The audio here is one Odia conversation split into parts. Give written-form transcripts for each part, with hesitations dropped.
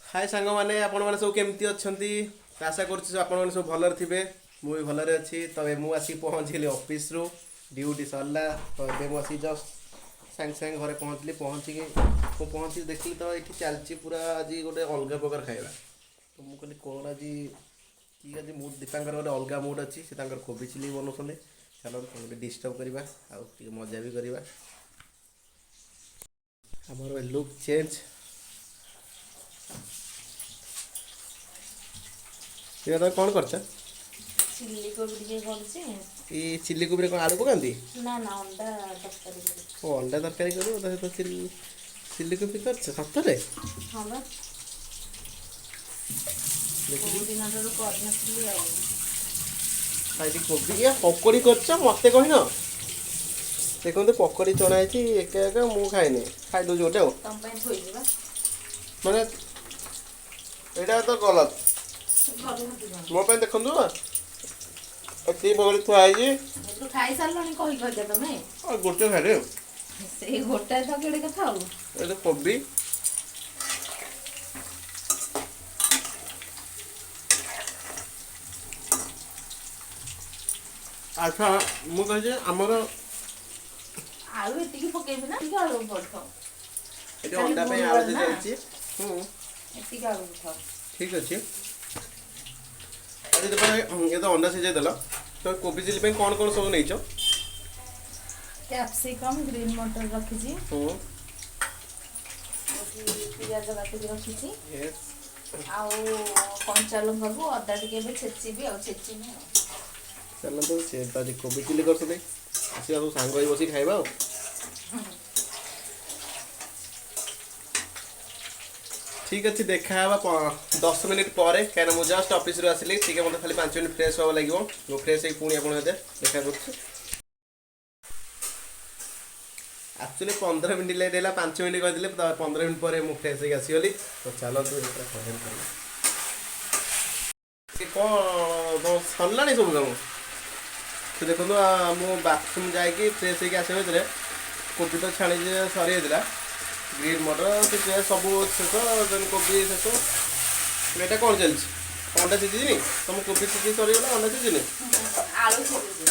हाय सांग मैंने आपण मैंने सब केमती अच्छी आशा कर आपण मैंने सब भलर थे मुझे भलरे अच्छी तो मुझे आसिक पहुँचली ऑफिस रु ड्यूटी सरला तो ये मुझे जस्ट सागे सागे घरे पहुँचली पहुँचिकी मुझे पहुँची देखली तो ये चलती पूरा आज गोटे अलग प्रकार खाଇବା तो मुझे कहली कौन आज कि आज मुड दीपांकर गोटे अलग मुड अच्छी से कोबी चिली बनाऊँ चलो गोटे डिस्टर्ब करवा आगे मजा भी करवा आमर लुक चेंज ये कौन कर चिल्ली कोबी ଟିକେ କରୁଛି चिल्ली कोबी कौन आलू पकाती ନା ନା ଅଣ୍ଡା ତରକାରୀ କରୁଛି ओ अंडा तरकारी करू तो चिल्ली कोबी कर सतरे ହଁ ବା ବହୁତ ଦିନଠାରୁ କରିନଥିଲି ଆଉ खाई कोबी या पकोड़ी कर मत कहन देखते पकोड़ी चढ़ाई एक एक मुझे खाइनी खाई दूसरी गोटे ତମ ପାଇଁ ଥୋଇଯିବା माने यहाँ तो गलत ଘରକୁ मो देखु ती पकड़ी थुआई ତୁ ଖାଇ ସାରିଲଣି କହି କହିଦେ ତମେ गोटे खाए ସେଇ ଗୋଟାଏ ତ କେଡ଼େ କଥା ଆଉ ये कोबी अच्छा मुझे आमर ଆଳୁ ଏତିକି ପକେଇବି ନା ଟିକେ ଆଳୁ ପଡ଼ିଥାଉ ये अंडा पे आलू दे जाइए ଏତିକି ଆଳୁ ପଡ଼ିଥାଉ ठीक अच्छे अरे ये तो अंडा सीझे देल तो कोबी चिली पे कौन कौन सब नहीं କ୍ୟାପ୍ସିକମ୍ ଗ୍ରୀନ୍ ମଟର ରଖିଛି ପିଆଜ କାଟିକି ରଖିଛି ଆଉ କଞ୍ଚା ଲଙ୍କାକୁ ଅଦା ଟିକେ ଏବେ ଛେଚିବି ଆଉ ଛେଚିନି ଆଉ चलो तो से आज कोबी चिली कर सब सांग हो बस खाଇବା ठीक अच्छे देखा 10 मिनट पर कहीं मुझे जस्ट ऑफिस रू आसली ठीक है मतलब खाली 5 मिनट फ्रेश हवा लगे वो फ्रेश हो पुणी आप देखा एक्चुअली 15 मिनट लेट है 5 मिनट कहते 15 मिनट पर मुझे फ्रेश होगी आसगली तो चलो कौन सरला सब कम तो देखो मु बाथरूम जाकि फ्रेश होगी आस भर कोबी तो छाणी सरी ग्रीन मटर सब शेष देन कोबी शेष ये कौन चलती अंडा सीझी तुम कोबी सीझी सरीगला अंडा सीझी ଆଳୁ ଛେଚିଛି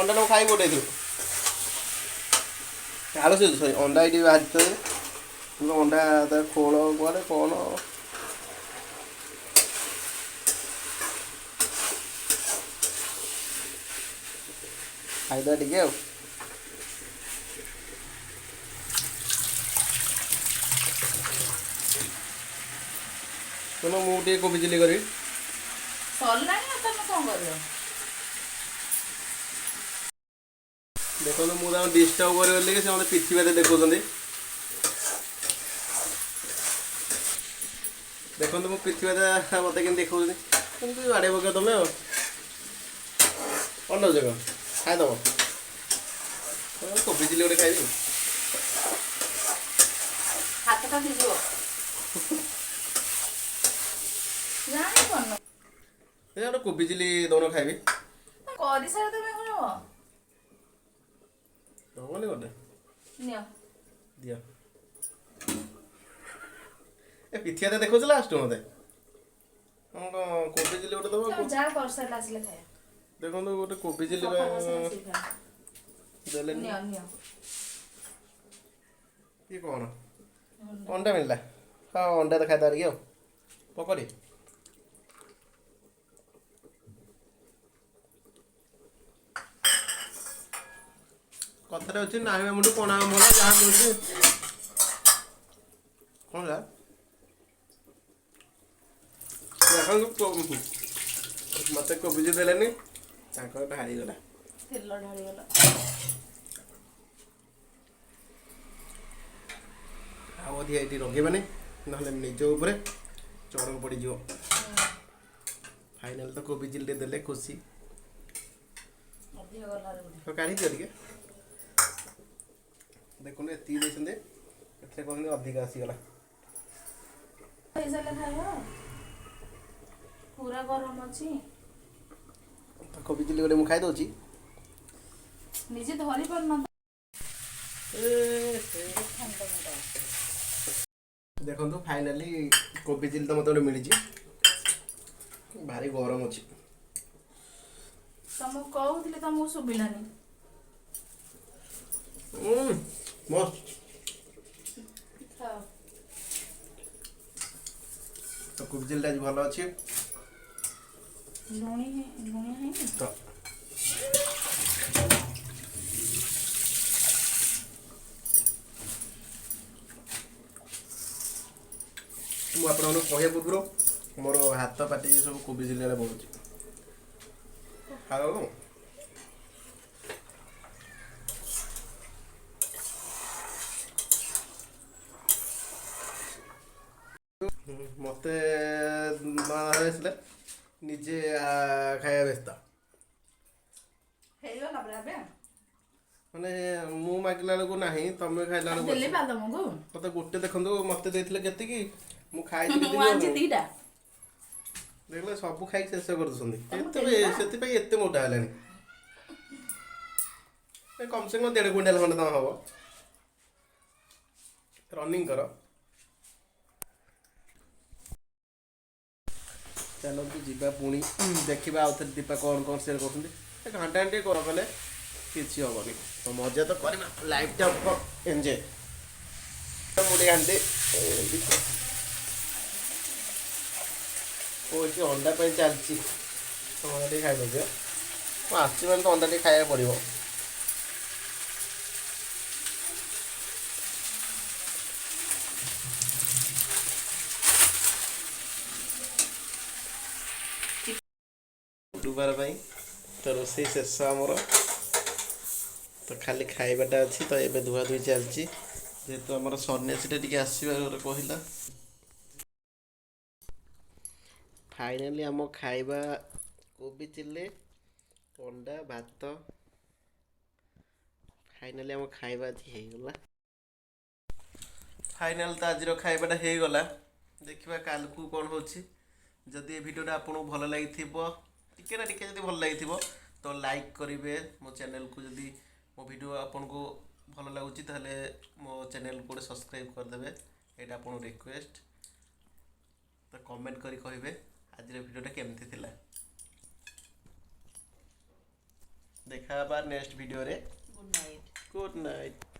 अंडा तुम खाई गोटे आलू सीझ सरी अंडा ये बाहर अंडा खोल कौन कौन खाईदा टे तुम मुझे कोबी चिली करी ସରିଲାଣି ଆଉ ତମେ କ'ଣ କରିବ देखो मुझे डिस्टर्ब कर से मत पिठी बाते देखुं देखो मो पिठी बाते मत कि देखा बाड़े पक तुम अन्न जगह खाईदब कोबी चिली गोटे खाई ହାତଟା ଭିଜିବ ଜାଣିପାରୁନ गोटे कोबी चिली दौन खाइबी କରିସାର ତମେ କ'ଣ ହବ दबनी गोटे ନିଅ दिया ए पिठी बाते देखो लास्ट मत कोबी चिली गोटे दब ତମେ ଯାହା କରିସାରିଲା ଆସିଲେ ଖାଇବା देखो गोटे कोबी चिली ସକାଳ ବସିଲେ ଆସିକି ଖାଇବା। देले ନିଅ ନିଅ ये कौन अंडा मिलला हाँ अंडा तो खाई दार पकड़ी कथार अच्छे ना मुझे पणा भला जहाँ मिलूँ कौन मत कोबी देलानी ढाड़ी गला ତେଲ ଢାଳିଗଲା अधिक ये रगेबानी ना निज उपरे चढ़क पड़ज फाइनाल तो कोबी चिली देले खुशी ଅଧିକ ଗଲା काढ़ी दियो टे देखो ये देखते कहते अधिक आसीगला ହେଇସାରିଲେ ଖାଇବା ପୁରା ଗରମ ଅଛି कोबी चिली गोटे मुझे खाई ନିଜେ ଧରି ପାରୁନ ଦେଖନ୍ତୁ ଫାଇନାଲି କୋବି ଚିଲି ତ ମୋତେ ଗୋଟେ ମିଳିଛି। ଭାରି ଗରମ ଅଛି। ତମକୁ କହୁଥିଲି ତମକୁ ଶୁଭିଲାନି। ମସ୍ତ। ଖାଅ। ତ କୋବି ଚିଲିଟା ଆଜି ଭଲ ଅଛି। ଲୁଣିଆ ହେଇନି ତ ମୁଁ ଆପଣମାନଙ୍କୁ କହିବା ପୂର୍ବରୁ ମୋର ହାତ ପାଟି ସବୁ କୋବି ଚିଲିରେ ପଡ଼ୁଛି। ଖାଉ ମତେ ଆସିଲେ ନିଜେ ଖାଇବା ବ୍ୟସ୍ତ। ହେଇଗଲା ପରା ଏବେ। ମାନେ ମୁଁ ମାଗିଲା ବେଳକୁ ନାହିଁ, ତମେ ଖାଇଲା ବେଳକୁ ଦେଲି ଅଛି। ବା ତମକୁ। ମତେ ଗୋଟେ ଦେଖନ୍ତୁ, ମତେ ଦେଇଥିଲେ କେତିକି, ମୁଁ ଖାଇଥିଲି ମୁଁ ଆଣିଛି ଦିଟା। ଦେଖିଲେ ସବୁ ଖାଇକି ଶେଷ କରିଦଉଛନ୍ତି। ତମକୁ ଦେଲି ବା। ସେଥିପାଇଁ ଏତେ ମୋଟା ହେଲାଣି। କମ ସେ କମ 1.5 କୁଇଣ୍ଟାଲ ଖଣ୍ଡେ ତମ ହବ। ରନିଂ କର। ଚାଲନ୍ତୁ ଯିବା ପୁଣି ଦେଖିବା ଆଉଥରେ ଦୀପା କ'ଣ କ'ଣ ସେୟାର କରୁଛନ୍ତି। ଘଣ୍ଟା ଟିକେ କର କଲେ କିଛି ହବନି। ତ ମଜା ତ କରିବା, ଲାଇଫଟା ଏନ୍ଜୟ। ମୁଢ଼ି ଘାଣ୍ଟି କହୁଛି ଅଣ୍ଡା ପାଇଁ ଚାଲିଛି। ଅଣ୍ଡା ଟିକେ ଖାଇଦେଉଛି। ମୁଁ ଆସିଛି ମାନେ ତ ଅଣ୍ଡା ଟିକେ ଖାଇବାକୁ ପଡ଼ିବ। ଗୁରୁବାର ପାଇଁ ତ ରୋଷେଇ ଶେଷ ଆମର। ତ ଖାଲି ଖାଇବାଟା ଅଛି। ତ ଏବେ ଧୁଆ ଧୁଇ ଚାଲିଛି, ଯେହେତୁ ଆମର ସନ୍ନ୍ୟାସୀଟା ଟିକେ ଆସିବାର କହିଲା। ଫାଇନାଲି ଆମ ଖାଇବା କୋବି ଚିଲି, ଅଣ୍ଡା, ଭାତ। ଫାଇନାଲି ଆମ ଖାଇବା ଆଜି ହେଇଗଲା। ଫାଇନାଲ ତ ଆଜିର ଖାଇବାଟା ହେଇଗଲା। ଦେଖିବା କାଲିକୁ କ'ଣ ହେଉଛି। ଯଦି ଏ ଭିଡ଼ିଓଟା ଆପଣଙ୍କୁ ଭଲ ଲାଗିଥିବ, ଟିକେ ନା ଟିକେ ଯଦି ଭଲ ଲାଗିଥିବ, ତ ଲାଇକ୍ କରିବେ ମୋ ଚ୍ୟାନେଲକୁ। ଯଦି ମୋ ଭିଡ଼ିଓ ଆପଣଙ୍କୁ ଭଲ ଲାଗୁଛି ତାହେଲେ ମୋ ଚ୍ୟାନେଲକୁ ଗୋଟେ ସବସ୍କ୍ରାଇବ୍ କରିଦେବେ। ଏଇଟା ଆପଣଙ୍କ ରିକ୍ୱେଷ୍ଟ। ତ କମେଣ୍ଟ କରି କହିବେ ଆଜିର ଭିଡ଼ିଓଟା କେମିତି ଥିଲା। ଦେଖା ହେବା ନେକ୍ସଟ ଭିଡ଼ିଓରେ। Good night. Good night.